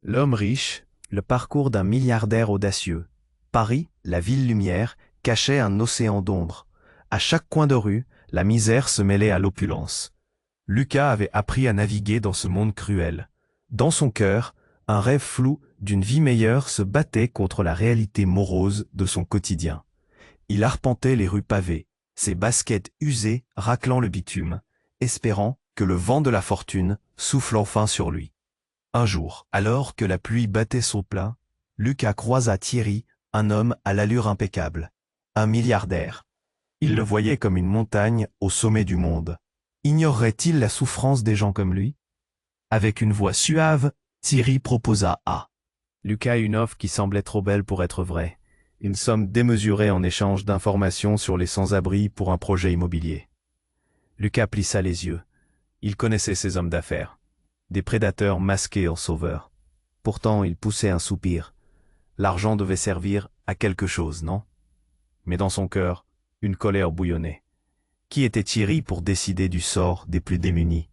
L'homme riche, le parcours d'un milliardaire audacieux. Paris, la ville lumière, cachait un océan d'ombre. À chaque coin de rue, la misère se mêlait à l'opulence. Lucas avait appris à naviguer dans ce monde cruel. Dans son cœur, un rêve flou d'une vie meilleure se battait contre la réalité morose de son quotidien. Il arpentait les rues pavées, ses baskets usées raclant le bitume, espérant que le vent de la fortune souffle enfin sur lui. Un jour, alors que la pluie battait son plein, Lucas croisa Thierry, un homme à l'allure impeccable, un milliardaire. Il le voyait comme une montagne au sommet du monde. Ignorerait-il la souffrance des gens comme lui? Avec une voix suave, Thierry proposa à Lucas une offre qui semblait trop belle pour être vraie. Une somme démesurée en échange d'informations sur les sans-abri pour un projet immobilier. Lucas plissa les yeux. Il connaissait ces hommes d'affaires. Des prédateurs masqués en sauveurs. Pourtant, il poussait un soupir. L'argent devait servir à quelque chose, non? Mais dans son cœur, une colère bouillonnait. Qui était Thierry pour décider du sort des plus démunis?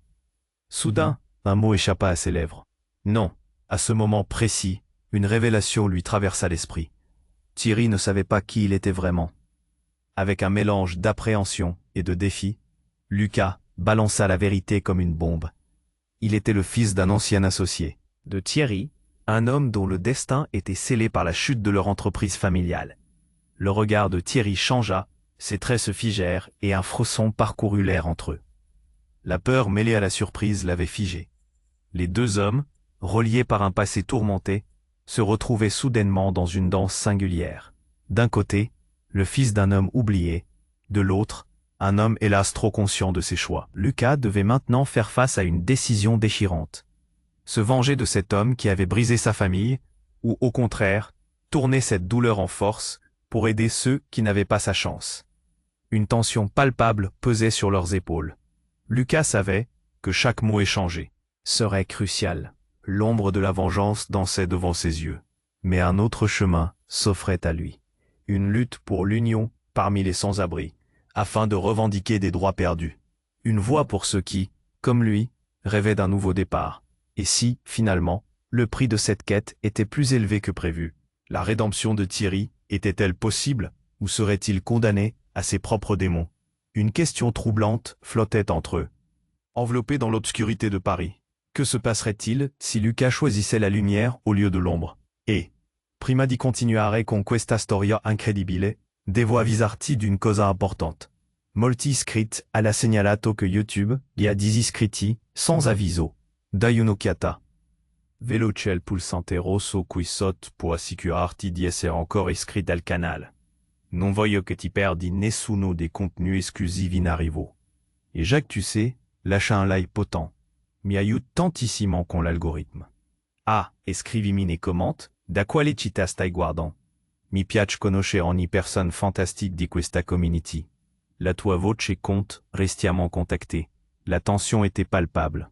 Soudain, un mot échappa à ses lèvres. Non, à ce moment précis, une révélation lui traversa l'esprit. Thierry ne savait pas qui il était vraiment. Avec un mélange d'appréhension et de défi, Lucas balança la vérité comme une bombe. Il était le fils d'un ancien associé, de Thierry, un homme dont le destin était scellé par la chute de leur entreprise familiale. Le regard de Thierry changea, ses traits se figèrent et un frisson parcourut l'air entre eux. La peur mêlée à la surprise l'avait figé. Les deux hommes, reliés par un passé tourmenté, se retrouvaient soudainement dans une danse singulière. D'un côté, le fils d'un homme oublié, de l'autre, un homme hélas trop conscient de ses choix. Lucas devait maintenant faire face à une décision déchirante. Se venger de cet homme qui avait brisé sa famille, ou au contraire, tourner cette douleur en force pour aider ceux qui n'avaient pas sa chance. Une tension palpable pesait sur leurs épaules. Lucas savait que chaque mot échangé serait crucial. L'ombre de la vengeance dansait devant ses yeux. Mais un autre chemin s'offrait à lui. Une lutte pour l'union parmi les sans-abri, afin de revendiquer des droits perdus. Une voie pour ceux qui, comme lui, rêvaient d'un nouveau départ. Et si, finalement, le prix de cette quête était plus élevé que prévu, la rédemption de Thierry était-elle possible, ou serait-il condamné à ses propres démons? Une question troublante flottait entre eux. Enveloppé dans l'obscurité de Paris, que se passerait-il si Lucas choisissait la lumière au lieu de l'ombre? Et, prima di continuare con questa storia incredibile, devo avvisarti d'une cosa importante. Molti iscritti alla segnalato che YouTube li ha disiscritti, sans avviso. Dai un'occhiata. Veloce il pulsante rosso qui sotto può assicurarti di essere ancora iscritto al canale. Non voglio che ti perdi nessuno dei contenus esclusivi in arrivo. Et Jacques tu sais, lâcha un like potent. Mi aiuta tantissimo con l'algorithme. Ah, e scrivimi nei commenti, da quale città stai guardando? Mi piace conoscere ogni persona fantastique di questa community. La tua voce compte, restiamo contactés. La tension était palpable.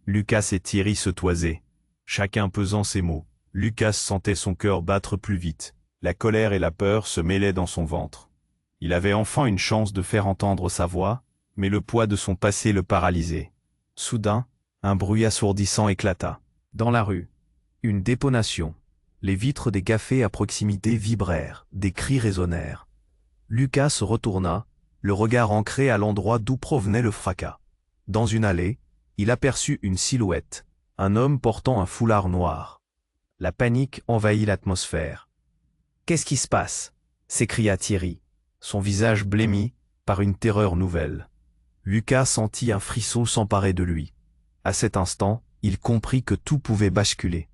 Lucas et Thierry se toisaient, chacun pesant ses mots. Lucas sentait son cœur battre plus vite. La colère et la peur se mêlaient dans son ventre. Il avait enfin une chance de faire entendre sa voix, mais le poids de son passé le paralysait. Soudain, un bruit assourdissant éclata. Dans la rue, une détonation. Les vitres des cafés à proximité vibrèrent, des cris résonnèrent. Lucas se retourna, le regard ancré à l'endroit d'où provenait le fracas. Dans une allée, il aperçut une silhouette, un homme portant un foulard noir. La panique envahit l'atmosphère. « Qu'est-ce qui se passe ?» s'écria Thierry, son visage blêmi par une terreur nouvelle. Lucas sentit un frisson s'emparer de lui. À cet instant, il comprit que tout pouvait basculer.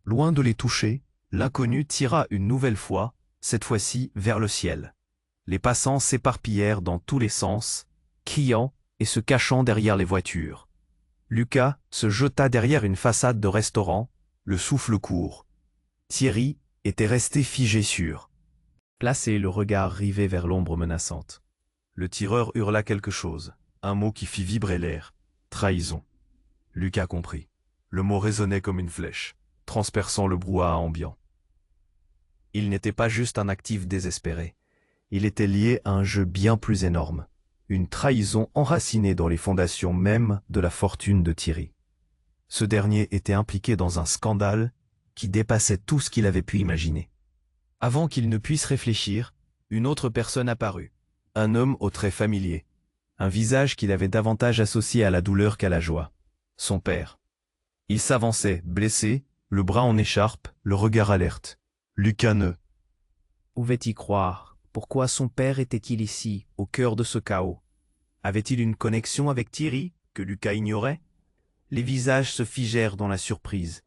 Loin de les toucher, l'inconnu tira une nouvelle fois, cette fois-ci vers le ciel. Les passants s'éparpillèrent dans tous les sens, criant et se cachant derrière les voitures. Lucas se jeta derrière une façade de restaurant, le souffle court. Thierry était resté figé sur place et le regard rivé vers l'ombre menaçante. Le tireur hurla quelque chose, un mot qui fit vibrer l'air. Trahison. Lucas comprit. Le mot résonnait comme une flèche, transperçant le brouhaha ambiant. Il n'était pas juste un actif désespéré. Il était lié à un jeu bien plus énorme. Une trahison enracinée dans les fondations mêmes de la fortune de Thierry. Ce dernier était impliqué dans un scandale qui dépassait tout ce qu'il avait pu imaginer. Avant qu'il ne puisse réfléchir, une autre personne apparut. Un homme aux traits familiers. Un visage qu'il avait davantage associé à la douleur qu'à la joie. Son père. Il s'avançait, blessé, le bras en écharpe, le regard alerte. Lucas ne pouvait y croire. Pourquoi son père était-il ici, au cœur de ce chaos? Avait-il une connexion avec Thierry, que Lucas ignorait? Les visages se figèrent dans la surprise.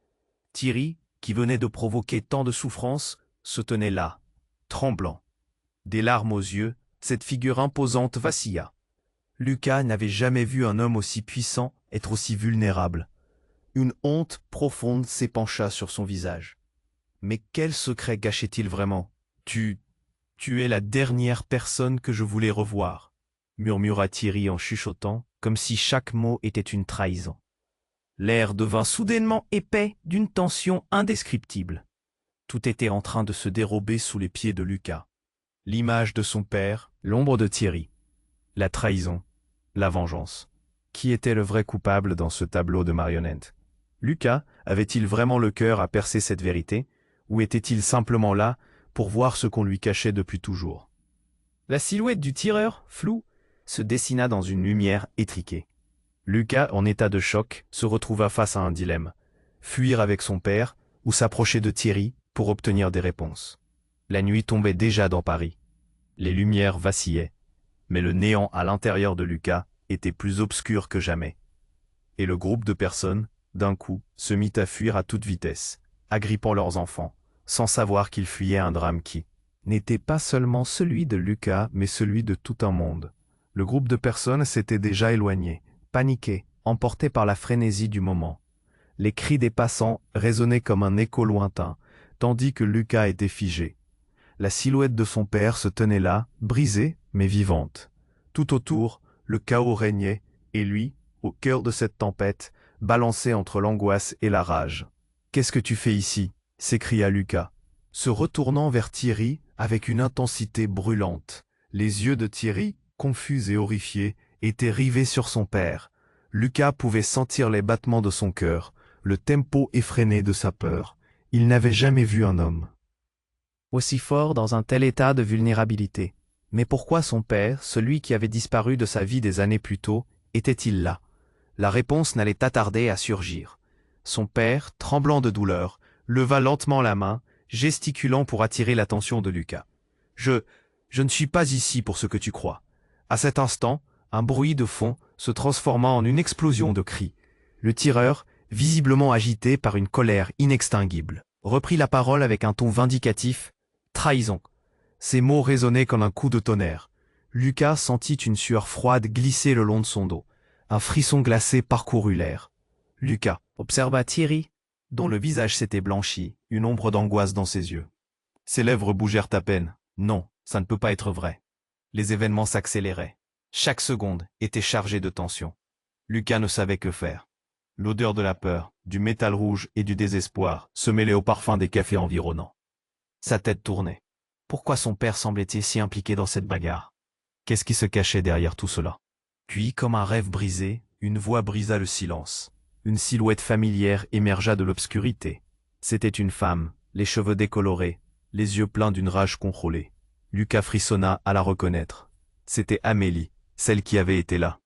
Thierry, qui venait de provoquer tant de souffrance, se tenait là, tremblant. Des larmes aux yeux, cette figure imposante vacilla. Lucas n'avait jamais vu un homme aussi puissant être aussi vulnérable. Une honte profonde s'épancha sur son visage. Mais quel secret cachait-il vraiment? Tu es la dernière personne que je voulais revoir, murmura Thierry en chuchotant, comme si chaque mot était une trahison. L'air devint soudainement épais d'une tension indescriptible. Tout était en train de se dérober sous les pieds de Lucas. L'image de son père, l'ombre de Thierry, la trahison, la vengeance. Qui était le vrai coupable dans ce tableau de marionnettes? Lucas avait-il vraiment le cœur à percer cette vérité, ou était-il simplement là pour voir ce qu'on lui cachait depuis toujours? La silhouette du tireur, floue, se dessina dans une lumière étriquée. Lucas, en état de choc, se retrouva face à un dilemme. Fuir avec son père ou s'approcher de Thierry pour obtenir des réponses. La nuit tombait déjà dans Paris. Les lumières vacillaient, mais le néant à l'intérieur de Lucas était plus obscur que jamais. Et le groupe de personnes, d'un coup, se mit à fuir à toute vitesse, agrippant leurs enfants, sans savoir qu'ils fuyaient un drame qui n'était pas seulement celui de Lucas, mais celui de tout un monde. Le groupe de personnes s'était déjà éloigné, paniqué, emporté par la frénésie du moment. Les cris des passants résonnaient comme un écho lointain, tandis que Lucas était figé. La silhouette de son père se tenait là, brisée, mais vivante. Tout autour, le chaos régnait, et lui, au cœur de cette tempête, balançait entre l'angoisse et la rage. « Qu'est-ce que tu fais ici ?» s'écria Lucas, se retournant vers Thierry avec une intensité brûlante. Les yeux de Thierry, confus et horrifiés, étaient rivés sur son père. Lucas pouvait sentir les battements de son cœur, le tempo effréné de sa peur. Il n'avait jamais vu un homme aussi fort dans un tel état de vulnérabilité. Mais pourquoi son père, celui qui avait disparu de sa vie des années plus tôt, était-il là? La réponse n'allait pas tarder à surgir. Son père, tremblant de douleur, leva lentement la main, gesticulant pour attirer l'attention de Lucas. « Je ne suis pas ici pour ce que tu crois. » À cet instant, un bruit de fond se transforma en une explosion de cris. Le tireur, visiblement agité par une colère inextinguible, reprit la parole avec un ton vindicatif. « Trahison !» Ces mots résonnaient comme un coup de tonnerre. Lucas sentit une sueur froide glisser le long de son dos. Un frisson glacé parcourut l'air. Lucas observa Thierry, dont le visage s'était blanchi, une ombre d'angoisse dans ses yeux. Ses lèvres bougèrent à peine. Non, ça ne peut pas être vrai. Les événements s'accéléraient. Chaque seconde était chargée de tension. Lucas ne savait que faire. L'odeur de la peur, du métal rouge et du désespoir se mêlait au parfum des cafés environnants. Sa tête tournait. Pourquoi son père semblait-il si impliqué dans cette bagarre? Qu'est-ce qui se cachait derrière tout cela? Puis, comme un rêve brisé, une voix brisa le silence. Une silhouette familière émergea de l'obscurité. C'était une femme, les cheveux décolorés, les yeux pleins d'une rage contrôlée. Lucas frissonna à la reconnaître. C'était Amélie, celle qui avait été là.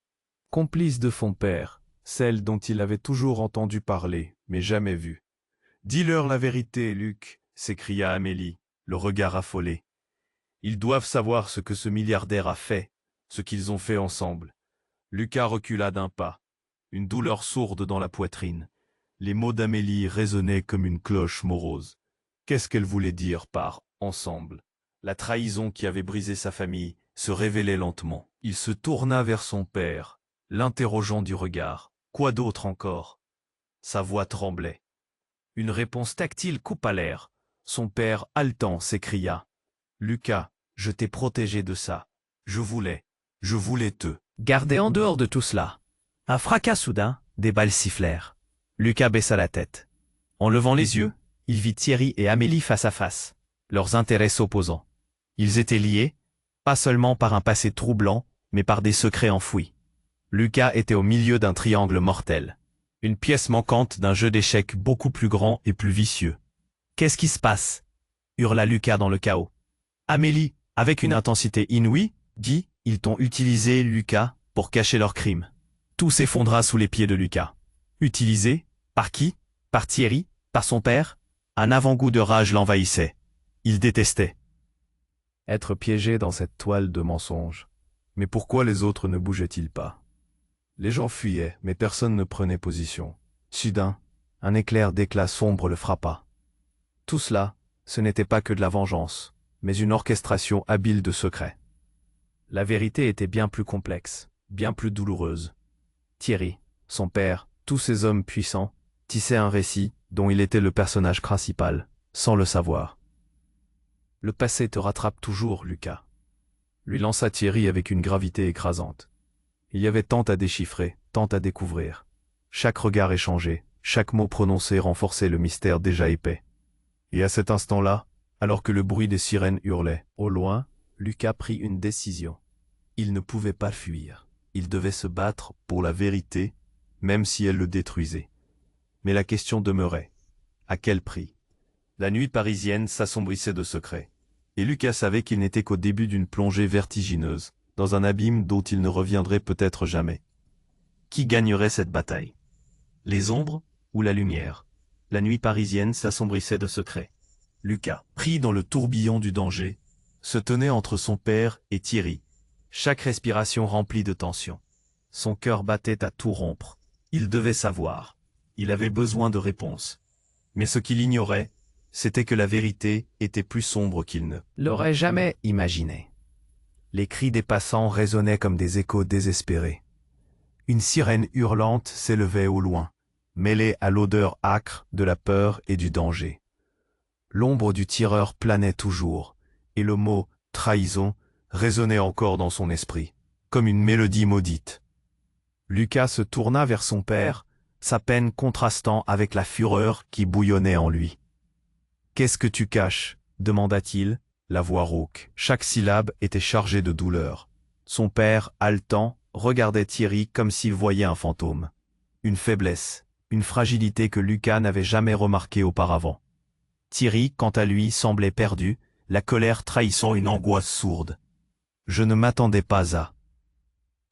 Complice de son père, celle dont il avait toujours entendu parler, mais jamais vu. « Dis-leur la vérité, Luc !» s'écria Amélie, le regard affolé. « Ils doivent savoir ce que ce milliardaire a fait, ce qu'ils ont fait ensemble. » Lucas recula d'un pas, une douleur sourde dans la poitrine. Les mots d'Amélie résonnaient comme une cloche morose. Qu'est-ce qu'elle voulait dire par « ensemble » ? La trahison qui avait brisé sa famille se révélait lentement. Il se tourna vers son père, l'interrogeant du regard. Quoi d'autre encore? Sa voix tremblait. Une réponse tactile coupa l'air. Son père, haletant, s'écria. « Lucas, je t'ai protégé de ça. Je voulais te garder en dehors de tout cela. » Un fracas soudain, des balles sifflèrent. Lucas baissa la tête. En levant les yeux, il vit Thierry et Amélie face à face, leurs intérêts s'opposant. Ils étaient liés, pas seulement par un passé troublant, mais par des secrets enfouis. Lucas était au milieu d'un triangle mortel, une pièce manquante d'un jeu d'échecs beaucoup plus grand et plus vicieux. Qu'est-ce qui se passe? Hurla Lucas dans le chaos. Amélie, avec une intensité inouïe, dit, ils t'ont utilisé, Lucas, pour cacher leur crime. Tout s'effondra sous les pieds de Lucas. Utilisé? Par qui? Par Thierry? Par son père? Un avant-goût de rage l'envahissait. Il détestait être piégé dans cette toile de mensonges. Mais pourquoi les autres ne bougeaient-ils pas? Les gens fuyaient, mais personne ne prenait position. Soudain, un éclair d'éclat sombre le frappa. Tout cela, ce n'était pas que de la vengeance, mais une orchestration habile de secrets. La vérité était bien plus complexe, bien plus douloureuse. Thierry, son père, tous ces hommes puissants, tissaient un récit dont il était le personnage principal, sans le savoir. Le passé te rattrape toujours, Lucas, lui lança Thierry avec une gravité écrasante. Il y avait tant à déchiffrer, tant à découvrir. Chaque regard échangé, chaque mot prononcé renforçait le mystère déjà épais. Et à cet instant-là, alors que le bruit des sirènes hurlait, au loin, Lucas prit une décision. Il ne pouvait pas fuir. Il devait se battre pour la vérité, même si elle le détruisait. Mais la question demeurait. À quel prix? La nuit parisienne s'assombrissait de secrets. Et Lucas savait qu'il n'était qu'au début d'une plongée vertigineuse, dans un abîme dont il ne reviendrait peut-être jamais. Qui gagnerait cette bataille? Les ombres ou la lumière? La nuit parisienne s'assombrissait de secrets. Lucas, pris dans le tourbillon du danger, se tenait entre son père et Thierry, chaque respiration remplie de tension. Son cœur battait à tout rompre. Il devait savoir. Il avait besoin de réponses. Mais ce qu'il ignorait, c'était que la vérité était plus sombre qu'il ne l'aurait jamais imaginé. Les cris des passants résonnaient comme des échos désespérés. Une sirène hurlante s'élevait au loin, mêlée à l'odeur âcre de la peur et du danger. L'ombre du tireur planait toujours, et le mot « trahison » résonnait encore dans son esprit, comme une mélodie maudite. Lucas se tourna vers son père, sa peine contrastant avec la fureur qui bouillonnait en lui. « Qu'est-ce que tu caches » demanda-t-il, la voix rauque. Chaque syllabe était chargée de douleur. Son père, haletant, regardait Thierry comme s'il voyait un fantôme. Une faiblesse, une fragilité que Lucas n'avait jamais remarquée auparavant. Thierry, quant à lui, semblait perdu, la colère trahissant une angoisse sourde. « Je ne m'attendais pas à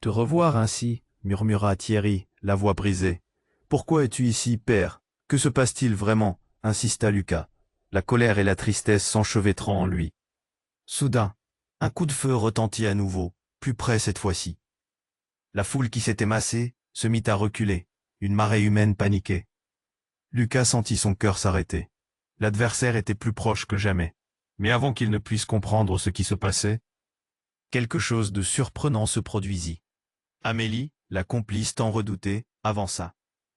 te revoir ainsi, » murmura Thierry, la voix brisée. « Pourquoi es-tu ici, père? Que se passe-t-il vraiment » insista Lucas, la colère et la tristesse s'enchevêtrant en lui. Soudain, un coup de feu retentit à nouveau, plus près cette fois-ci. La foule qui s'était massée se mit à reculer, une marée humaine paniquait. Lucas sentit son cœur s'arrêter. L'adversaire était plus proche que jamais. Mais avant qu'il ne puisse comprendre ce qui se passait, quelque chose de surprenant se produisit. Amélie, la complice tant redoutée, avança.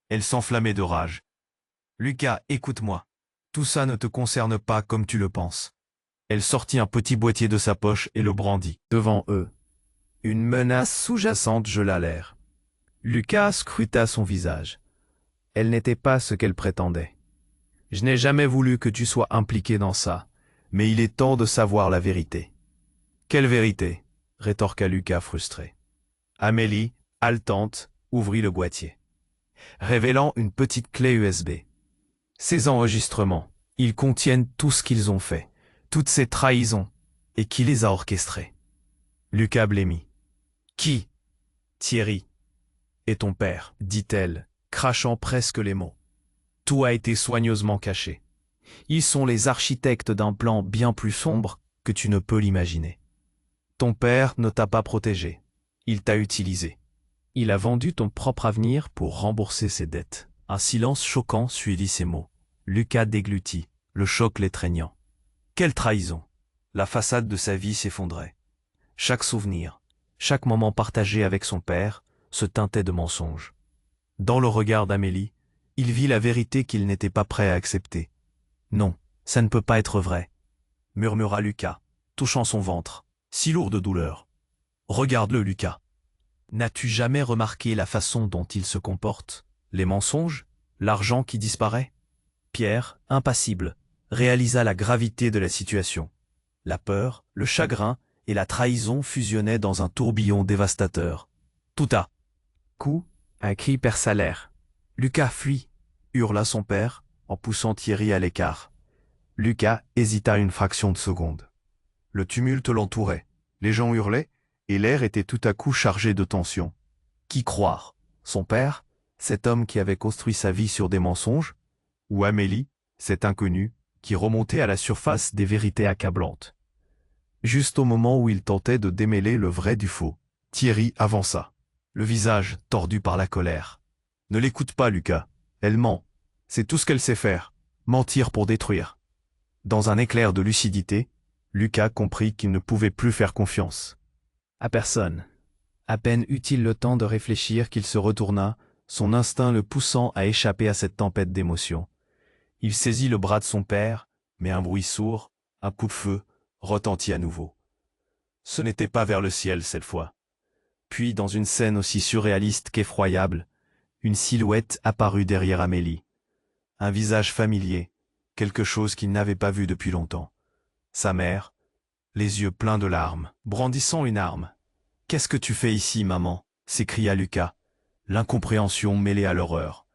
Elle s'enflammait de rage. « Lucas, écoute-moi. Tout ça ne te concerne pas comme tu le penses. » Elle sortit un petit boîtier de sa poche et le brandit devant eux. Une menace sous-jacente gela l'air. Lucas scruta son visage. Elle n'était pas ce qu'elle prétendait. « Je n'ai jamais voulu que tu sois impliqué dans ça, mais il est temps de savoir la vérité. »« Quelle vérité ?» rétorqua Lucas frustré. Amélie, haletante, ouvrit le boîtier, révélant une petite clé USB. Ces enregistrements, ils contiennent tout ce qu'ils ont fait, toutes ces trahisons, et qui les a orchestrées. Lucas blêmit. « Qui ?»« Thierry. Et ton père, dit-elle, crachant presque les mots. Tout a été soigneusement caché. Ils sont les architectes d'un plan bien plus sombre que tu ne peux l'imaginer. Ton père ne t'a pas protégé. Il t'a utilisé. Il a vendu ton propre avenir pour rembourser ses dettes. » Un silence choquant suivit ces mots. Lucas déglutit, le choc l'étreignant. Quelle trahison! La façade de sa vie s'effondrait. Chaque souvenir, chaque moment partagé avec son père, se teintait de mensonges. Dans le regard d'Amélie, il vit la vérité qu'il n'était pas prêt à accepter. « Non, ça ne peut pas être vrai, » murmura Lucas, touchant son ventre, si lourd de douleur. « Regarde-le, Lucas. N'as-tu jamais remarqué la façon dont il se comporte? Les mensonges? L'argent qui disparaît ?» Pierre, impassible, réalisa la gravité de la situation. La peur, le chagrin et la trahison fusionnaient dans un tourbillon dévastateur. Tout à coup, un cri perça l'air. « Lucas, fuis !» hurla son père, en poussant Thierry à l'écart. Lucas hésita une fraction de seconde. Le tumulte l'entourait, les gens hurlaient, et l'air était tout à coup chargé de tension. Qui croire? Son père, cet homme qui avait construit sa vie sur des mensonges? Ou Amélie, cet inconnu, qui remontait à la surface des vérités accablantes? Juste au moment où il tentait de démêler le vrai du faux, Thierry avança, le visage tordu par la colère. Ne l'écoute pas, Lucas. Elle ment. C'est tout ce qu'elle sait faire. Mentir pour détruire. Dans un éclair de lucidité, Lucas comprit qu'il ne pouvait plus faire confiance. À personne. À peine eut-il le temps de réfléchir qu'il se retourna, son instinct le poussant à échapper à cette tempête d'émotions. Il saisit le bras de son père, mais un bruit sourd, un coup de feu, retentit à nouveau. Ce n'était pas vers le ciel cette fois. Puis, dans une scène aussi surréaliste qu'effroyable, une silhouette apparut derrière Amélie. Un visage familier, quelque chose qu'il n'avait pas vu depuis longtemps. Sa mère, les yeux pleins de larmes, brandissant une arme. « Qu'est-ce que tu fais ici, maman » s'écria Lucas, l'incompréhension mêlée à l'horreur.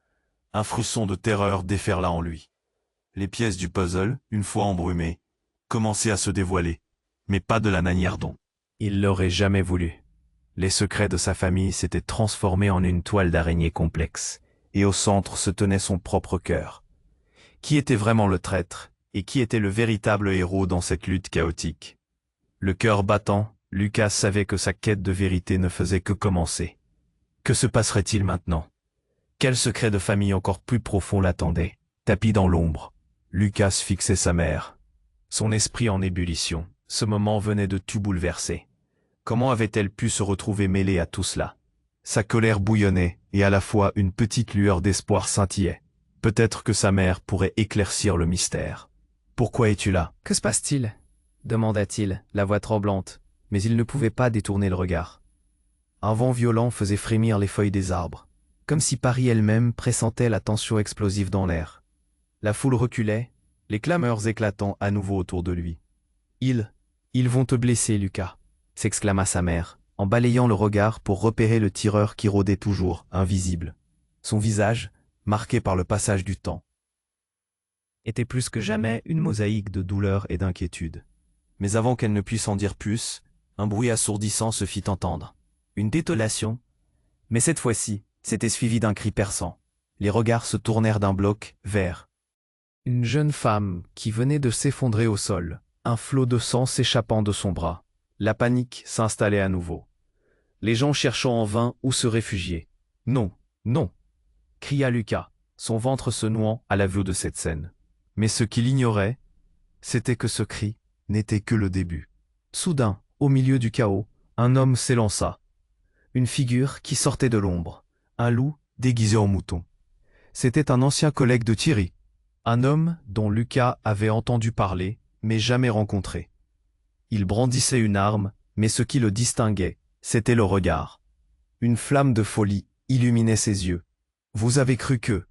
Un frisson de terreur déferla en lui. Les pièces du puzzle, une fois embrumées, commençaient à se dévoiler, mais pas de la manière dont il l'aurait jamais voulu. Les secrets de sa famille s'étaient transformés en une toile d'araignée complexe, et au centre se tenait son propre cœur. Qui était vraiment le traître, et qui était le véritable héros dans cette lutte chaotique? Le cœur battant, Lucas savait que sa quête de vérité ne faisait que commencer. Que se passerait-il maintenant? Quel secret de famille encore plus profond l'attendait? Tapi dans l'ombre, Lucas fixait sa mère. Son esprit en ébullition, ce moment venait de tout bouleverser. Comment avait-elle pu se retrouver mêlée à tout cela? Sa colère bouillonnait, et à la fois une petite lueur d'espoir scintillait. Peut-être que sa mère pourrait éclaircir le mystère. « Pourquoi es-tu là ?»« Que se passe-t-il » demanda-t-il, la voix tremblante, mais il ne pouvait pas détourner le regard. Un vent violent faisait frémir les feuilles des arbres, comme si Paris elle-même pressentait la tension explosive dans l'air. La foule reculait, les clameurs éclatant à nouveau autour de lui. « Ils vont te blesser, Lucas !» s'exclama sa mère, en balayant le regard pour repérer le tireur qui rôdait toujours, invisible. Son visage, marqué par le passage du temps, était plus que jamais une mosaïque de douleur et d'inquiétude. Mais avant qu'elle ne puisse en dire plus, un bruit assourdissant se fit entendre. Une détonation, mais cette fois-ci, c'était suivi d'un cri perçant. Les regards se tournèrent d'un bloc vers une jeune femme qui venait de s'effondrer au sol, un flot de sang s'échappant de son bras. La panique s'installait à nouveau. Les gens cherchant en vain où se réfugier. « Non, non !» cria Lucas, son ventre se nouant à la vue de cette scène. Mais ce qu'il ignorait, c'était que ce cri n'était que le début. Soudain, au milieu du chaos, un homme s'élança. Une figure qui sortait de l'ombre, un loup déguisé en mouton. C'était un ancien collègue de Thierry, un homme dont Lucas avait entendu parler, mais jamais rencontré. Il brandissait une arme, mais ce qui le distinguait, c'était le regard. Une flamme de folie illuminait ses yeux. « Vous avez cru que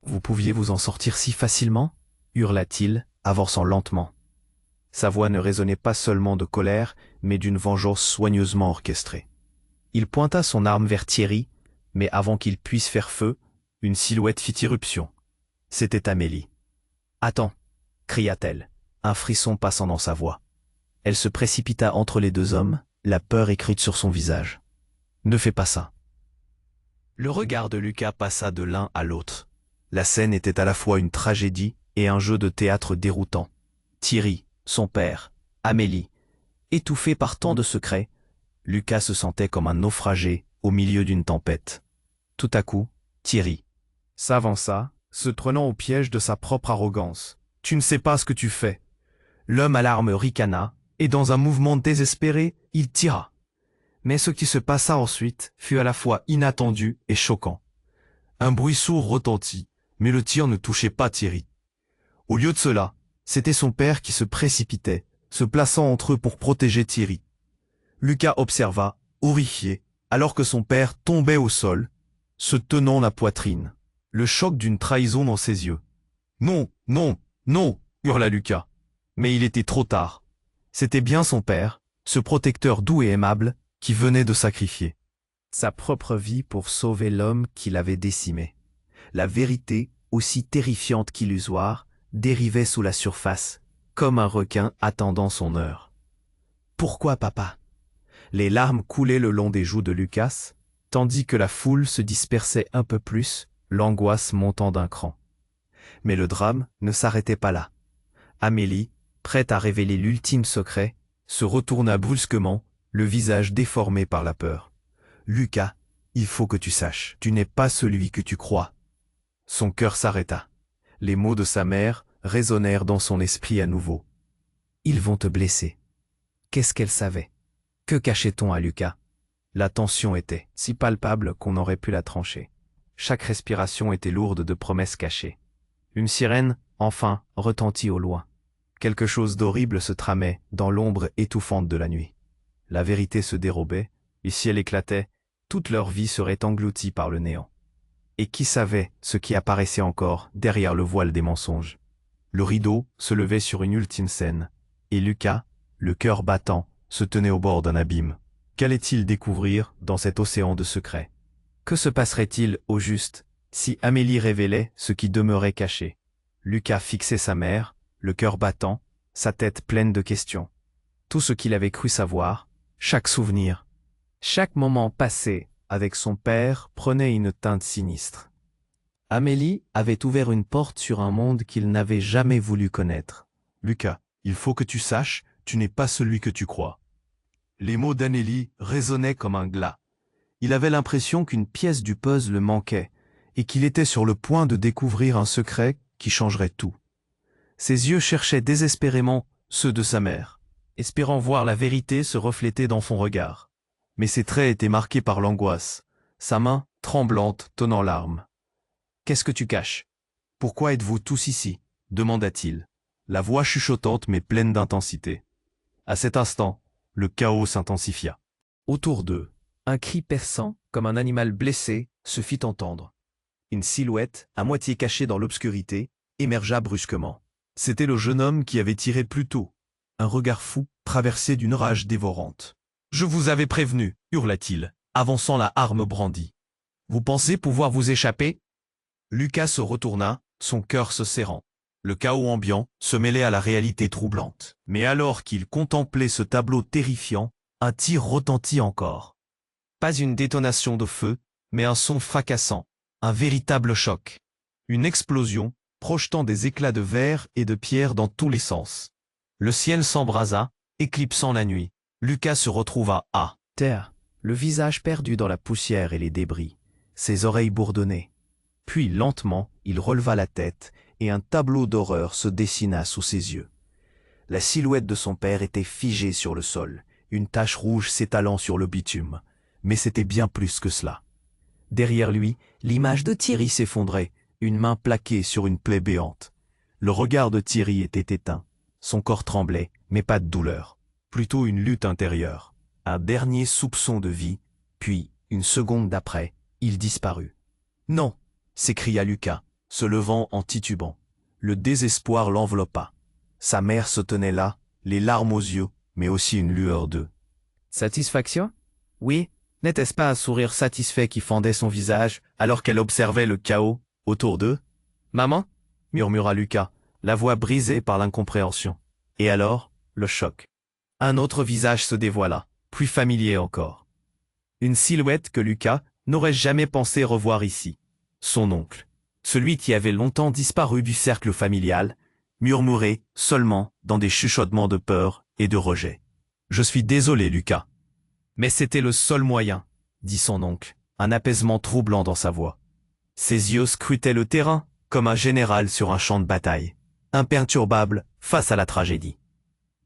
vous pouviez vous en sortir si facilement ?» hurla-t-il, avançant lentement. Sa voix ne résonnait pas seulement de colère, mais d'une vengeance soigneusement orchestrée. Il pointa son arme vers Thierry, mais avant qu'il puisse faire feu, une silhouette fit irruption. C'était Amélie. « Attends !» cria-t-elle, un frisson passant dans sa voix. Elle se précipita entre les deux hommes, la peur écrite sur son visage. « Ne fais pas ça !» Le regard de Lucas passa de l'un à l'autre. La scène était à la fois une tragédie et un jeu de théâtre déroutant. Thierry, son père, Amélie, étouffés par tant de secrets, Lucas se sentait comme un naufragé au milieu d'une tempête. Tout à coup, Thierry s'avança, se prenant au piège de sa propre arrogance. « Tu ne sais pas ce que tu fais !» L'homme à l'arme ricana, et dans un mouvement désespéré, il tira. Mais ce qui se passa ensuite fut à la fois inattendu et choquant. Un bruit sourd retentit, mais le tir ne touchait pas Thierry. Au lieu de cela, c'était son père qui se précipitait, se plaçant entre eux pour protéger Thierry. Lucas observa, horrifié, alors que son père tombait au sol, se tenant la poitrine. Le choc d'une trahison dans ses yeux. « Non, non, non !» hurla Lucas. Mais il était trop tard. C'était bien son père, ce protecteur doux et aimable, qui venait de sacrifier sa propre vie pour sauver l'homme qui l'avait décimé. La vérité, aussi terrifiante qu'illusoire, dérivait sous la surface, comme un requin attendant son heure. Pourquoi, papa? Les larmes coulaient le long des joues de Lucas, tandis que la foule se dispersait un peu plus, l'angoisse montant d'un cran. Mais le drame ne s'arrêtait pas là. Amélie, prête à révéler l'ultime secret, se retourna brusquement, le visage déformé par la peur. « Lucas, il faut que tu saches, tu n'es pas celui que tu crois. » Son cœur s'arrêta. Les mots de sa mère résonnèrent dans son esprit à nouveau. « Ils vont te blesser. » Qu'est-ce qu'elle savait? Que cachait-on à Lucas? La tension était si palpable qu'on aurait pu la trancher. Chaque respiration était lourde de promesses cachées. Une sirène, enfin, retentit au loin. Quelque chose d'horrible se tramait dans l'ombre étouffante de la nuit. La vérité se dérobait, et si elle éclatait, toute leur vie serait engloutie par le néant. Et qui savait ce qui apparaissait encore derrière le voile des mensonges? Le rideau se levait sur une ultime scène, et Lucas, le cœur battant, se tenait au bord d'un abîme. Qu'allait-il découvrir dans cet océan de secrets? Que se passerait-il, au juste, si Amélie révélait ce qui demeurait caché? Lucas fixait sa mère, le cœur battant, sa tête pleine de questions. Tout ce qu'il avait cru savoir, chaque souvenir, chaque moment passé avec son père prenait une teinte sinistre. Amélie avait ouvert une porte sur un monde qu'il n'avait jamais voulu connaître. « Lucas, il faut que tu saches, tu n'es pas celui que tu crois. » Les mots d'Amélie résonnaient comme un glas. Il avait l'impression qu'une pièce du puzzle manquait et qu'il était sur le point de découvrir un secret qui changerait tout. Ses yeux cherchaient désespérément ceux de sa mère, espérant voir la vérité se refléter dans son regard. Mais ses traits étaient marqués par l'angoisse, sa main tremblante tenant l'arme. « Qu'est-ce que tu caches? Pourquoi êtes-vous tous ici ?» demanda-t-il, la voix chuchotante mais pleine d'intensité. À cet instant, le chaos s'intensifia. Autour d'eux, un cri perçant, comme un animal blessé, se fit entendre. Une silhouette, à moitié cachée dans l'obscurité, émergea brusquement. C'était le jeune homme qui avait tiré plus tôt, un regard fou, traversé d'une rage dévorante. « Je vous avais prévenu, hurla-t-il, avançant la arme brandie. Vous pensez pouvoir vous échapper? » Lucas se retourna, son cœur se serrant. Le chaos ambiant se mêlait à la réalité troublante. Mais alors qu'il contemplait ce tableau terrifiant, un tir retentit encore. Pas une détonation de feu, mais un son fracassant, un véritable choc. Une explosion, projetant des éclats de verre et de pierre dans tous les sens. Le ciel s'embrasa, éclipsant la nuit. Lucas se retrouva à terre, le visage perdu dans la poussière et les débris, ses oreilles bourdonnées. Puis lentement, il releva la tête, et un tableau d'horreur se dessina sous ses yeux. La silhouette de son père était figée sur le sol, une tache rouge s'étalant sur le bitume. Mais c'était bien plus que cela. Derrière lui, l'image de Thierry s'effondrait, une main plaquée sur une plaie béante. Le regard de Thierry était éteint. Son corps tremblait, mais pas de douleur. Plutôt une lutte intérieure. Un dernier soupçon de vie, puis, une seconde d'après, il disparut. « Non !» s'écria Lucas, se levant en titubant. Le désespoir l'enveloppa. Sa mère se tenait là, les larmes aux yeux, mais aussi une lueur de satisfaction? Oui, n'était-ce pas un sourire satisfait qui fendait son visage alors qu'elle observait le chaos autour d'eux? Maman? Murmura Lucas, la voix brisée par l'incompréhension. Et alors, le choc. Un autre visage se dévoila, plus familier encore. Une silhouette que Lucas n'aurait jamais pensé revoir ici. Son oncle, celui qui avait longtemps disparu du cercle familial, murmurait seulement dans des chuchotements de peur et de rejet. « Je suis désolé, Lucas. » Mais c'était le seul moyen, dit son oncle, un apaisement troublant dans sa voix. Ses yeux scrutaient le terrain comme un général sur un champ de bataille, imperturbable face à la tragédie.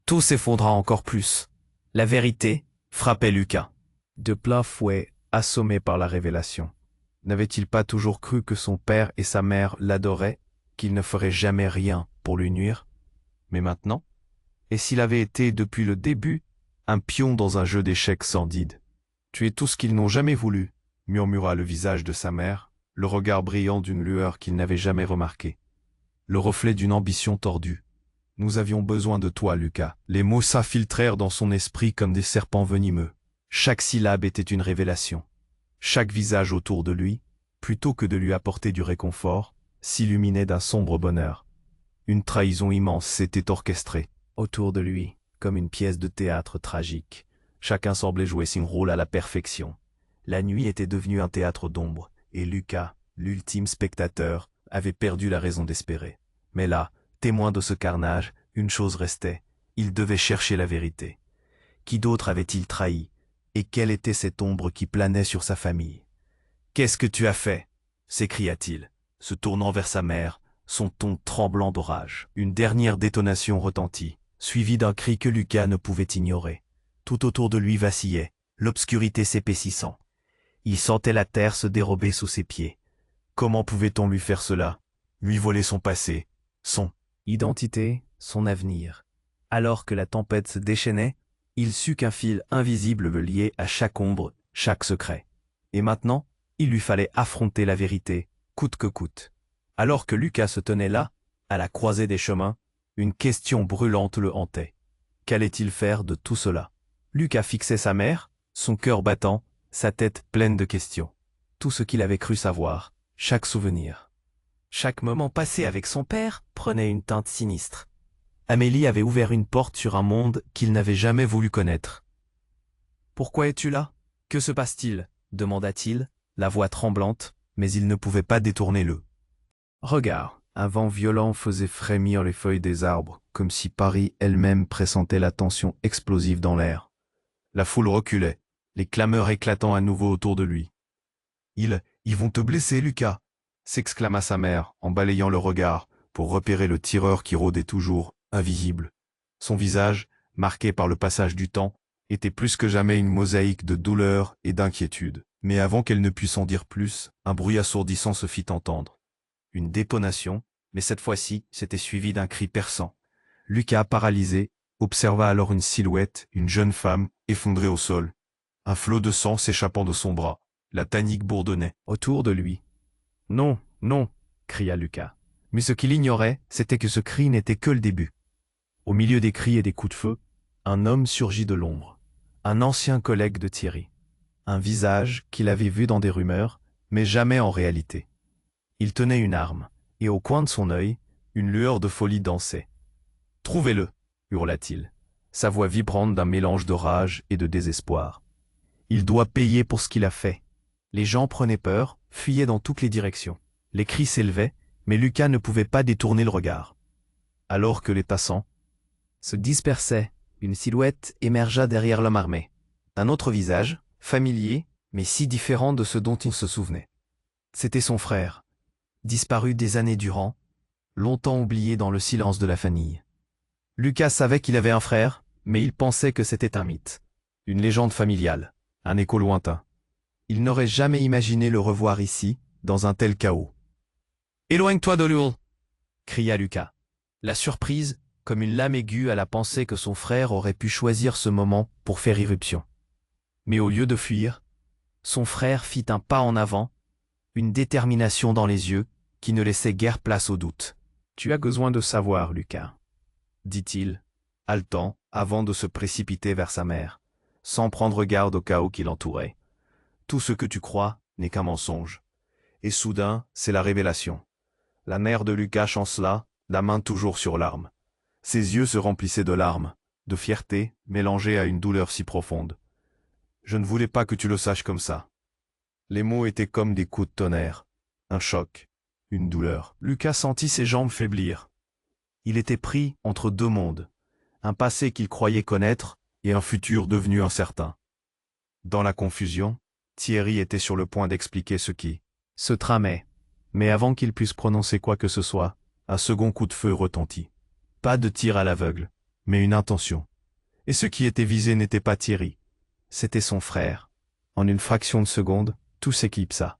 Tout s'effondra encore plus. La vérité frappait Lucas. De plein fouet, assommé par la révélation. N'avait-il pas toujours cru que son père et sa mère l'adoraient, qu'il ne ferait jamais rien pour lui nuire? Mais maintenant? Et s'il avait été, depuis le début, un pion dans un jeu d'échecs sordide? « Tu es tout ce qu'ils n'ont jamais voulu, » murmura le visage de sa mère, le regard brillant d'une lueur qu'il n'avait jamais remarquée. Le reflet d'une ambition tordue. « Nous avions besoin de toi, Lucas. » Les mots s'infiltrèrent dans son esprit comme des serpents venimeux. Chaque syllabe était une révélation. Chaque visage autour de lui, plutôt que de lui apporter du réconfort, s'illuminait d'un sombre bonheur. Une trahison immense s'était orchestrée. Autour de lui, comme une pièce de théâtre tragique, Chacun semblait jouer son rôle à la perfection. La nuit était devenue un théâtre d'ombre, et Lucas, l'ultime spectateur, avait perdu la raison d'espérer. Mais là, témoin de ce carnage, une chose restait, il devait chercher la vérité. Qui d'autre avait-il trahi? Et quelle était cette ombre qui planait sur sa famille? « Qu'est-ce que tu as fait » s'écria-t-il, se tournant vers sa mère, son ton tremblant de rage. Une dernière détonation retentit, suivie d'un cri que Lucas ne pouvait ignorer. Tout autour de lui vacillait, l'obscurité s'épaississant. Il sentait la terre se dérober sous ses pieds. Comment pouvait-on lui faire cela? Lui voler son passé, son identité, son avenir. Alors que la tempête se déchaînait, il sut qu'un fil invisible le liait à chaque ombre, chaque secret. Et maintenant, il lui fallait affronter la vérité, coûte que coûte. Alors que Lucas se tenait là, à la croisée des chemins, une question brûlante le hantait. Qu'allait-il faire de tout cela? Lucas fixait sa mère, son cœur battant, sa tête pleine de questions. Tout ce qu'il avait cru savoir, chaque souvenir. Chaque moment passé avec son père prenait une teinte sinistre. Amélie avait ouvert une porte sur un monde qu'il n'avait jamais voulu connaître. « Pourquoi es-tu là? Que se passe-t-il » demanda-t-il, la voix tremblante, mais il ne pouvait pas détourner le regard. Un vent violent faisait frémir les feuilles des arbres, comme si Paris elle-même pressentait la tension explosive dans l'air. La foule reculait, les clameurs éclatant à nouveau autour de lui. « Ils vont te blesser, Lucas !» s'exclama sa mère, en balayant le regard, pour repérer le tireur qui rôdait toujours, invisible. Son visage, marqué par le passage du temps, était plus que jamais une mosaïque de douleur et d'inquiétude. Mais avant qu'elle ne puisse en dire plus, un bruit assourdissant se fit entendre. Une détonation, mais cette fois-ci, c'était suivi d'un cri perçant. Lucas, paralysé, observa alors une silhouette, une jeune femme, effondrée au sol. Un flot de sang s'échappant de son bras. La panique bourdonnait autour de lui. « Non, non !» cria Lucas. Mais ce qu'il ignorait, c'était que ce cri n'était que le début. Au milieu des cris et des coups de feu, un homme surgit de l'ombre. Un ancien collègue de Thierry. Un visage qu'il avait vu dans des rumeurs, mais jamais en réalité. Il tenait une arme, et au coin de son œil, une lueur de folie dansait. « Trouvez-le » hurla-t-il, sa voix vibrante d'un mélange de rage et de désespoir. Il doit payer pour ce qu'il a fait. Les gens prenaient peur, fuyaient dans toutes les directions. Les cris s'élevaient, mais Lucas ne pouvait pas détourner le regard. Alors que les passants se dispersaient, une silhouette émergea derrière l'homme armé. Un autre visage, familier, mais si différent de ce dont il se souvenait. C'était son frère, disparu des années durant, longtemps oublié dans le silence de la famille. Lucas savait qu'il avait un frère, mais il pensait que c'était un mythe, une légende familiale, un écho lointain. Il n'aurait jamais imaginé le revoir ici, dans un tel chaos. « Éloigne-toi de l'ours !» cria Lucas. La surprise, comme une lame aiguë à la pensée que son frère aurait pu choisir ce moment pour faire irruption. Mais au lieu de fuir, son frère fit un pas en avant, une détermination dans les yeux qui ne laissait guère place au doute. « Tu as besoin de savoir, Lucas, » dit-il, haletant avant de se précipiter vers sa mère, sans prendre garde au chaos qui l'entourait. « Tout ce que tu crois n'est qu'un mensonge. » Et soudain, c'est la révélation. La mère de Lucas chancela, la main toujours sur l'arme. Ses yeux se remplissaient de larmes, de fierté mélangée à une douleur si profonde. « Je ne voulais pas que tu le saches comme ça. » Les mots étaient comme des coups de tonnerre. Un choc, une douleur. Lucas sentit ses jambes faiblir. Il était pris entre deux mondes, un passé qu'il croyait connaître et un futur devenu incertain. Dans la confusion, Thierry était sur le point d'expliquer ce qui se tramait, mais avant qu'il puisse prononcer quoi que ce soit, un second coup de feu retentit. Pas de tir à l'aveugle, mais une intention. Et ce qui était visé n'était pas Thierry, c'était son frère. En une fraction de seconde, tout s'éclipsa.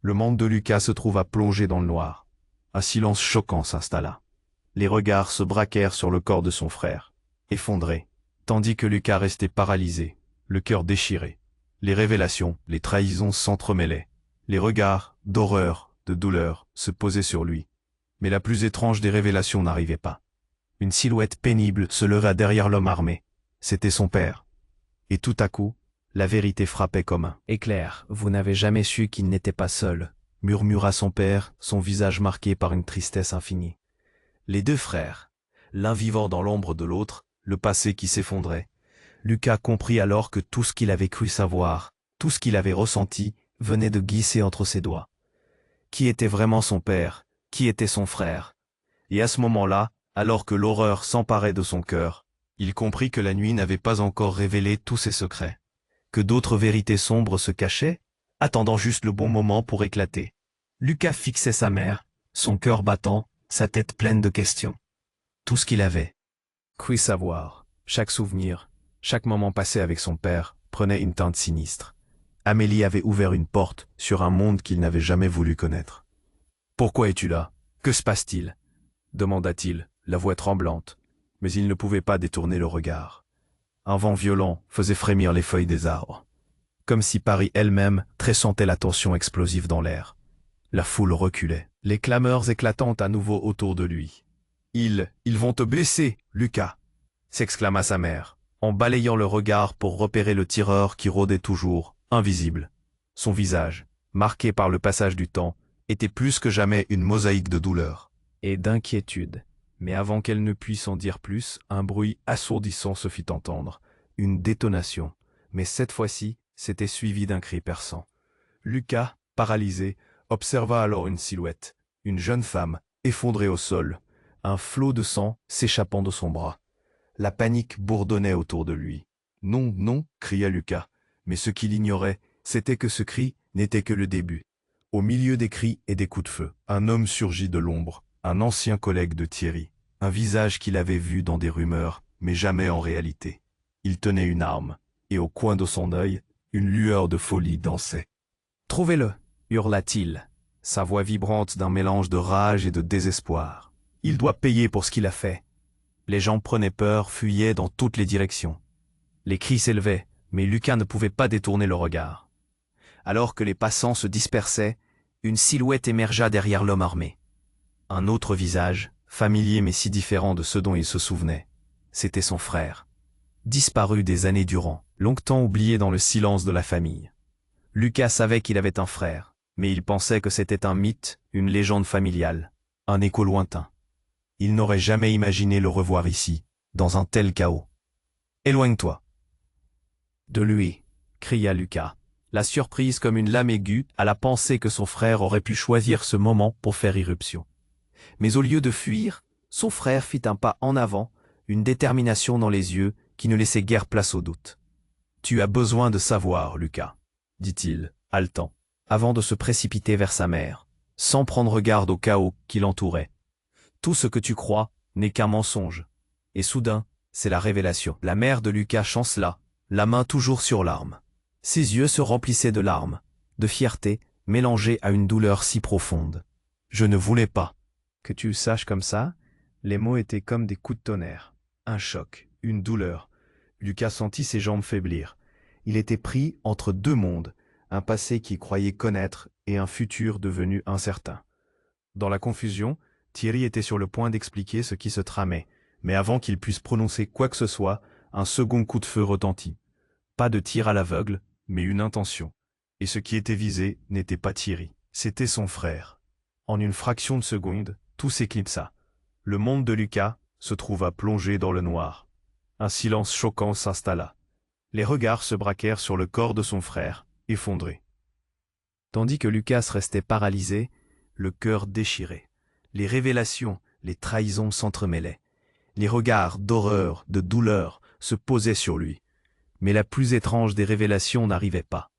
Le monde de Lucas se trouva plongé dans le noir. Un silence choquant s'installa. Les regards se braquèrent sur le corps de son frère, effondré, tandis que Lucas restait paralysé, le cœur déchiré. Les révélations, les trahisons s'entremêlaient. Les regards, d'horreur, de douleur, se posaient sur lui. Mais la plus étrange des révélations n'arrivait pas. Une silhouette pénible se leva derrière l'homme armé. C'était son père. Et tout à coup, la vérité frappait comme un éclair. « Vous n'avez jamais su qu'il n'était pas seul », murmura son père, son visage marqué par une tristesse infinie. Les deux frères, l'un vivant dans l'ombre de l'autre, le passé qui s'effondrait. Lucas comprit alors que tout ce qu'il avait cru savoir, tout ce qu'il avait ressenti, venait de glisser entre ses doigts. Qui était vraiment son père? Qui était son frère? Et à ce moment-là, alors que l'horreur s'emparait de son cœur, il comprit que la nuit n'avait pas encore révélé tous ses secrets, que d'autres vérités sombres se cachaient, attendant juste le bon moment pour éclater. Lucas fixait sa mère, son cœur battant, sa tête pleine de questions. Tout ce qu'il avait cru savoir, chaque souvenir, chaque moment passé avec son père, prenait une teinte sinistre. Amélie avait ouvert une porte sur un monde qu'il n'avait jamais voulu connaître. « Pourquoi es-tu là? Que se passe-t-il » demanda-t-il, la voix tremblante, mais il ne pouvait pas détourner le regard. Un vent violent faisait frémir les feuilles des arbres, comme si Paris elle-même pressentait la tension explosive dans l'air. La foule reculait, les clameurs éclatant à nouveau autour de lui. « Ils vont te blesser, Lucas !» s'exclama sa mère, en balayant le regard pour repérer le tireur qui rôdait toujours, invisible. Son visage, marqué par le passage du temps, était plus que jamais une mosaïque de douleur et d'inquiétude. Mais avant qu'elle ne puisse en dire plus, un bruit assourdissant se fit entendre, une détonation. Mais cette fois-ci, c'était suivi d'un cri perçant. Lucas, paralysé, observa alors une silhouette, une jeune femme, effondrée au sol, un flot de sang s'échappant de son bras. La panique bourdonnait autour de lui. « Non, non !» cria Lucas. Mais ce qu'il ignorait, c'était que ce cri n'était que le début. Au milieu des cris et des coups de feu, un homme surgit de l'ombre, un ancien collègue de Thierry, un visage qu'il avait vu dans des rumeurs, mais jamais en réalité. Il tenait une arme, et au coin de son œil, une lueur de folie dansait. « Trouvez-le » hurla-t-il, sa voix vibrante d'un mélange de rage et de désespoir. « Il doit payer pour ce qu'il a fait. » Les gens prenaient peur, fuyaient dans toutes les directions. Les cris s'élevaient, mais Lucas ne pouvait pas détourner le regard. Alors que les passants se dispersaient, une silhouette émergea derrière l'homme armé. Un autre visage, familier mais si différent de ceux dont il se souvenait. C'était son frère. Disparu des années durant, longtemps oublié dans le silence de la famille. Lucas savait qu'il avait un frère, mais il pensait que c'était un mythe, une légende familiale, un écho lointain. Il n'aurait jamais imaginé le revoir ici, dans un tel chaos. « Éloigne-toi » de lui, cria Lucas, la surprise comme une lame aiguë à la pensée que son frère aurait pu choisir ce moment pour faire irruption. Mais au lieu de fuir, son frère fit un pas en avant, une détermination dans les yeux qui ne laissait guère place au doute. « Tu as besoin de savoir, Lucas, » dit-il, haletant, avant de se précipiter vers sa mère, sans prendre garde au chaos qui l'entourait. « Tout ce que tu crois n'est qu'un mensonge. » Et soudain, c'est la révélation. La mère de Lucas chancela, la main toujours sur l'arme. Ses yeux se remplissaient de larmes, de fierté, mélangée à une douleur si profonde. « Je ne voulais pas. » Que tu le saches comme ça, les mots étaient comme des coups de tonnerre. Un choc, une douleur. Lucas sentit ses jambes faiblir. Il était pris entre deux mondes, un passé qu'il croyait connaître et un futur devenu incertain. Dans la confusion, Thierry était sur le point d'expliquer ce qui se tramait, mais avant qu'il puisse prononcer quoi que ce soit, un second coup de feu retentit. Pas de tir à l'aveugle, mais une intention. Et ce qui était visé n'était pas Thierry, c'était son frère. En une fraction de seconde, tout s'éclipsa. Le monde de Lucas se trouva plongé dans le noir. Un silence choquant s'installa. Les regards se braquèrent sur le corps de son frère, effondré. Tandis que Lucas restait paralysé, le cœur déchiré. Les révélations, les trahisons s'entremêlaient. Les regards d'horreur, de douleur se posaient sur lui. Mais la plus étrange des révélations n'arrivait pas.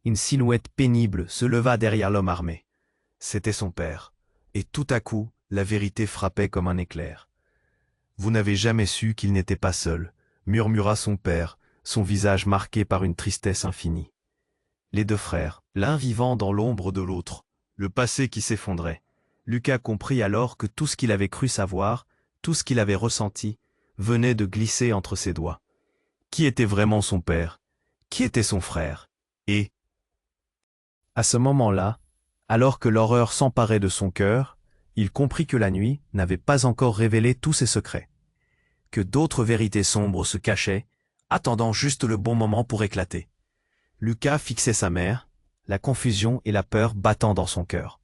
Une silhouette pénible se leva derrière l'homme armé. C'était son père. Et tout à coup, la vérité frappait comme un éclair. « Vous n'avez jamais su qu'il n'était pas seul », murmura son père, son visage marqué par une tristesse infinie. Les deux frères, l'un vivant dans l'ombre de l'autre, le passé qui s'effondrait. Lucas comprit alors que tout ce qu'il avait cru savoir, tout ce qu'il avait ressenti, venait de glisser entre ses doigts. Qui était vraiment son père? Qui était son frère? Et, à ce moment-là, alors que l'horreur s'emparait de son cœur, il comprit que la nuit n'avait pas encore révélé tous ses secrets, que d'autres vérités sombres se cachaient, attendant juste le bon moment pour éclater. Lucas fixait sa mère, la confusion et la peur battant dans son cœur.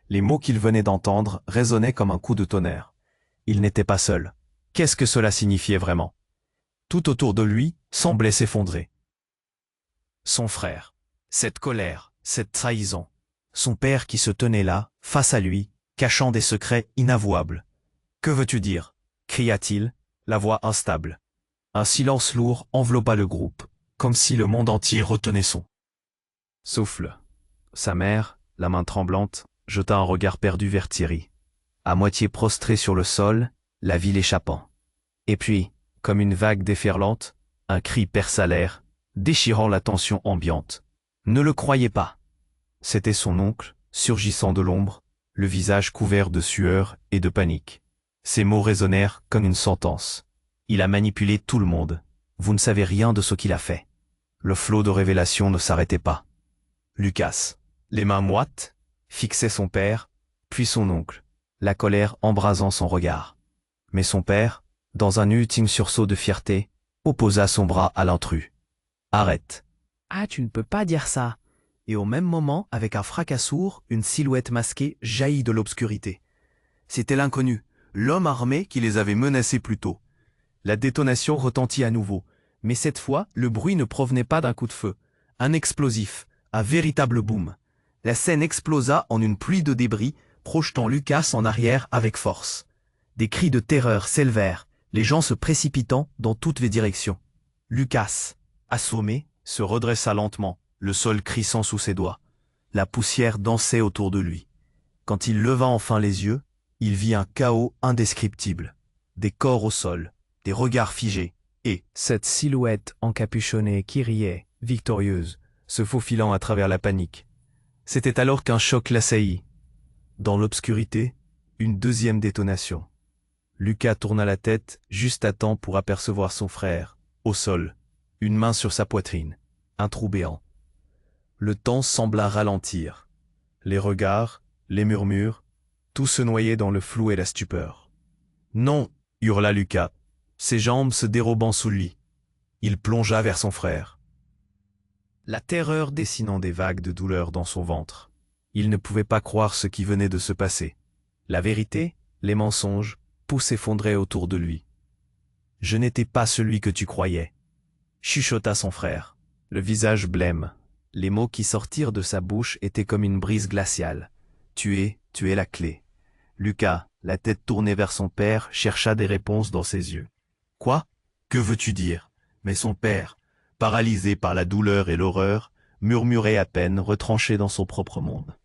Les mots qu'il venait d'entendre résonnaient comme un coup de tonnerre. Il n'était pas seul. Qu'est-ce que cela signifiait vraiment? Tout autour de lui semblait s'effondrer. Son frère, cette colère, cette trahison, son père qui se tenait là, face à lui, cachant des secrets inavouables. « Que veux-tu dire » cria-t-il, la voix instable. Un silence lourd enveloppa le groupe, comme si le monde entier retenait son Souffle. Sa mère, la main tremblante, jeta un regard perdu vers Thierry. À moitié prostré sur le sol, la vie l'échappant. Et puis, comme une vague déferlante, un cri perça l'air, déchirant la tension ambiante. Ne le croyez pas. C'était son oncle, surgissant de l'ombre, le visage couvert de sueur et de panique. Ses mots résonnèrent comme une sentence. Il a manipulé tout le monde. Vous ne savez rien de ce qu'il a fait. Le flot de révélations ne s'arrêtait pas. Lucas, les mains moites, fixait son père, puis son oncle, la colère embrasant son regard. Mais son père, dans un ultime sursaut de fierté, opposa son bras à l'intrus. « Arrête. »« Ah, tu ne peux pas dire ça !» Et au même moment, avec un fracas sourd, une silhouette masquée jaillit de l'obscurité. C'était l'inconnu, l'homme armé qui les avait menacés plus tôt. La détonation retentit à nouveau, mais cette fois, le bruit ne provenait pas d'un coup de feu. Un explosif, un véritable boom. La scène explosa en une pluie de débris, projetant Lucas en arrière avec force. Des cris de terreur s'élevèrent, les gens se précipitant dans toutes les directions. Lucas, assommé, se redressa lentement, le sol crissant sous ses doigts. La poussière dansait autour de lui. Quand il leva enfin les yeux, il vit un chaos indescriptible. Des corps au sol, des regards figés, et cette silhouette encapuchonnée qui riait, victorieuse, se faufilant à travers la panique. C'était alors qu'un choc l'assaillit. Dans l'obscurité, une deuxième détonation. Lucas tourna la tête juste à temps pour apercevoir son frère, au sol, une main sur sa poitrine, un trou béant. Le temps sembla ralentir. Les regards, les murmures, tout se noyait dans le flou et la stupeur. « Non !» hurla Lucas, ses jambes se dérobant sous lui. Il plongea vers son frère. La terreur dessinant des vagues de douleur dans son ventre. Il ne pouvait pas croire ce qui venait de se passer. La vérité, les mensonges, tout s'effondrait autour de lui. « Je n'étais pas celui que tu croyais », chuchota son frère, le visage blême. Les mots qui sortirent de sa bouche étaient comme une brise glaciale. « Tu es la clé. » Lucas, la tête tournée vers son père, chercha des réponses dans ses yeux. « Quoi? Que veux-tu dire ?» Mais son père, paralysé par la douleur et l'horreur, murmurait à peine, retranché dans son propre monde.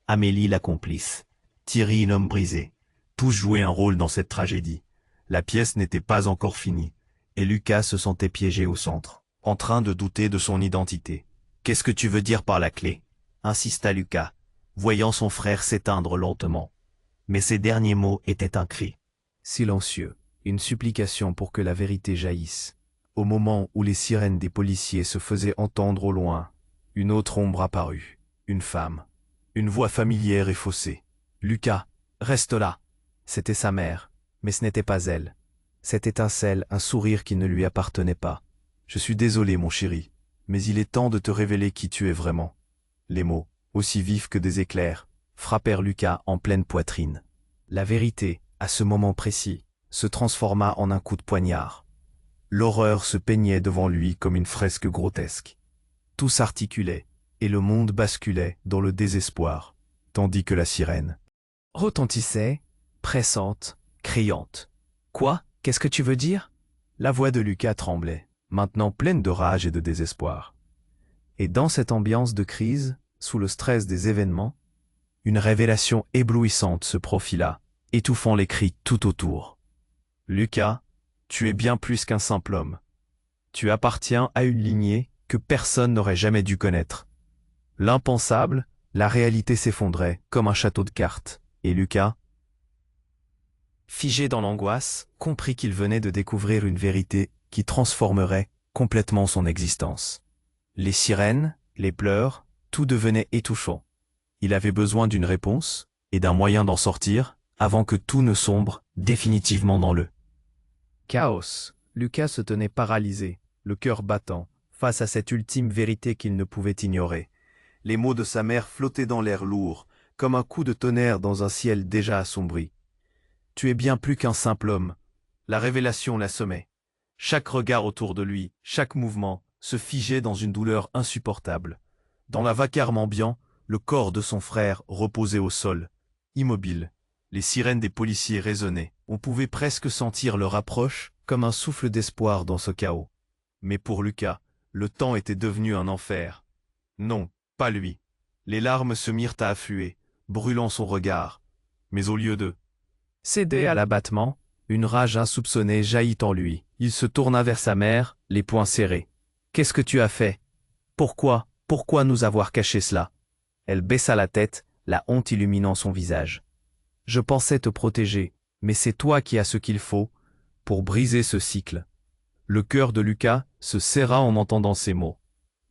Amélie la complice. Thierry, l'homme brisé. Tous jouaient un rôle dans cette tragédie. La pièce n'était pas encore finie, et Lucas se sentait piégé au centre, en train de douter de son identité. « Qu'est-ce que tu veux dire par la clé ?» insista Lucas, voyant son frère s'éteindre lentement. Mais ses derniers mots étaient un cri. Silencieux, une supplication pour que la vérité jaillisse. Au moment où les sirènes des policiers se faisaient entendre au loin, une autre ombre apparut, une femme, une voix familière et faussée. « Lucas, reste là !» C'était sa mère, mais ce n'était pas elle. Cette étincelle, un sourire qui ne lui appartenait pas. « Je suis désolé, mon chéri, mais il est temps de te révéler qui tu es vraiment. » Les mots, aussi vifs que des éclairs, frappèrent Lucas en pleine poitrine. La vérité, à ce moment précis, se transforma en un coup de poignard. L'horreur se peignait devant lui comme une fresque grotesque. Tout s'articulait, et le monde basculait dans le désespoir, tandis que la sirène retentissait, pressante, criante. « Quoi? Qu'est-ce que tu veux dire ?» La voix de Lucas tremblait, maintenant pleine de rage et de désespoir. Et dans cette ambiance de crise, sous le stress des événements, une révélation éblouissante se profila, étouffant les cris tout autour. « Lucas, tu es bien plus qu'un simple homme. Tu appartiens à une lignée que personne n'aurait jamais dû connaître. » L'impensable, la réalité s'effondrait comme un château de cartes, et Lucas, figé dans l'angoisse, comprit qu'il venait de découvrir une vérité qui transformerait complètement son existence. Les sirènes, les pleurs, tout devenait étouffant. Il avait besoin d'une réponse et d'un moyen d'en sortir avant que tout ne sombre définitivement dans le chaos. Lucas se tenait paralysé, le cœur battant, face à cette ultime vérité qu'il ne pouvait ignorer. Les mots de sa mère flottaient dans l'air lourd, comme un coup de tonnerre dans un ciel déjà assombri. « Tu es bien plus qu'un simple homme. La révélation l'assommait. Chaque regard autour de lui, chaque mouvement, se figeait dans une douleur insupportable. Dans la vacarme ambiant, le corps de son frère reposait au sol, immobile. Les sirènes des policiers résonnaient. On pouvait presque sentir leur approche comme un souffle d'espoir dans ce chaos. Mais pour Lucas, le temps était devenu un enfer. Non, pas lui. Les larmes se mirent à affluer, brûlant son regard. Mais au lieu de Cédé à l'abattement, une rage insoupçonnée jaillit en lui. Il se tourna vers sa mère, les poings serrés. « Qu'est-ce que tu as fait? Pourquoi nous avoir caché cela ?» Elle baissa la tête, la honte illuminant son visage. « Je pensais te protéger, mais c'est toi qui as ce qu'il faut pour briser ce cycle. » Le cœur de Lucas se serra en entendant ces mots.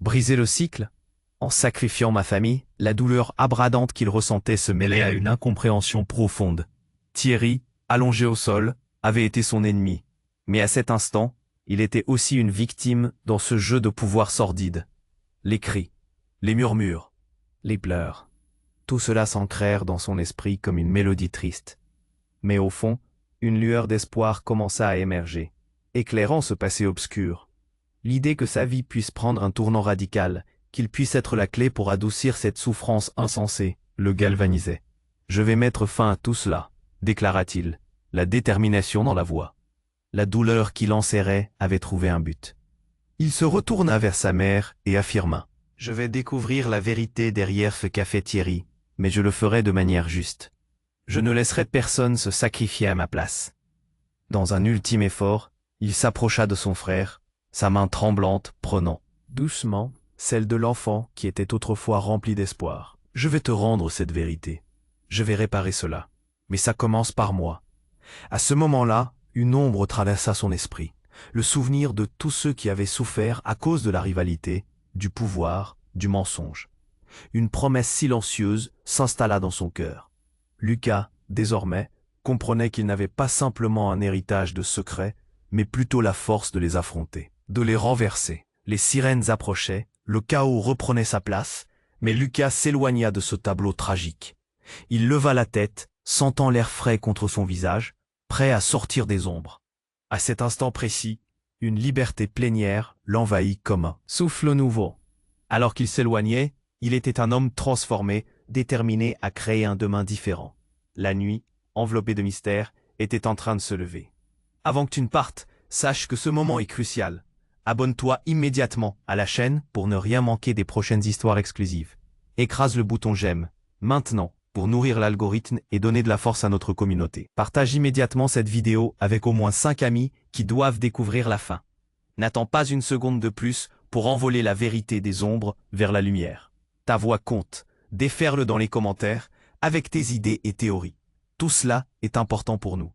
Briser le cycle? En sacrifiant ma famille, la douleur abradante qu'il ressentait se mêlait à une incompréhension profonde. Thierry, allongé au sol, avait été son ennemi. Mais à cet instant, il était aussi une victime dans ce jeu de pouvoir sordide. Les cris, les murmures, les pleurs. Tout cela s'ancrèrent dans son esprit comme une mélodie triste. Mais au fond, une lueur d'espoir commença à émerger, éclairant ce passé obscur. L'idée que sa vie puisse prendre un tournant radical, qu'il puisse être la clé pour adoucir cette souffrance insensée, le galvanisait. « Je vais mettre fin à tout cela », déclara-t-il, la détermination dans la voix. La douleur qui l'enserrait avait trouvé un but. Il se retourna vers sa mère et affirma « Je vais découvrir la vérité derrière ce qu'a fait Thierry, mais je le ferai de manière juste. Je ne laisserai personne se sacrifier à ma place. » Dans un ultime effort, il s'approcha de son frère, sa main tremblante prenant doucement celle de l'enfant qui était autrefois rempli d'espoir. « Je vais te rendre cette vérité. Je vais réparer cela. Mais ça commence par moi. » À ce moment-là, une ombre traversa son esprit, le souvenir de tous ceux qui avaient souffert à cause de la rivalité, du pouvoir, du mensonge. Une promesse silencieuse s'installa dans son cœur. Lucas, désormais, comprenait qu'il n'avait pas simplement un héritage de secrets, mais plutôt la force de les affronter, de les renverser. Les sirènes approchaient, le chaos reprenait sa place, mais Lucas s'éloigna de ce tableau tragique. Il leva la tête, sentant l'air frais contre son visage, prêt à sortir des ombres. À cet instant précis, une liberté plénière l'envahit comme un souffle nouveau. Alors qu'il s'éloignait, il était un homme transformé, déterminé à créer un demain différent. La nuit, enveloppée de mystère, était en train de se lever. Avant que tu ne partes, sache que ce moment est crucial. Abonne-toi immédiatement à la chaîne pour ne rien manquer des prochaines histoires exclusives. Écrase le bouton j'aime, maintenant, pour nourrir l'algorithme et donner de la force à notre communauté. Partage immédiatement cette vidéo avec au moins 5 amis qui doivent découvrir la fin. N'attends pas une seconde de plus pour envoler la vérité des ombres vers la lumière. Ta voix compte, déferle dans les commentaires avec tes idées et théories. Tout cela est important pour nous.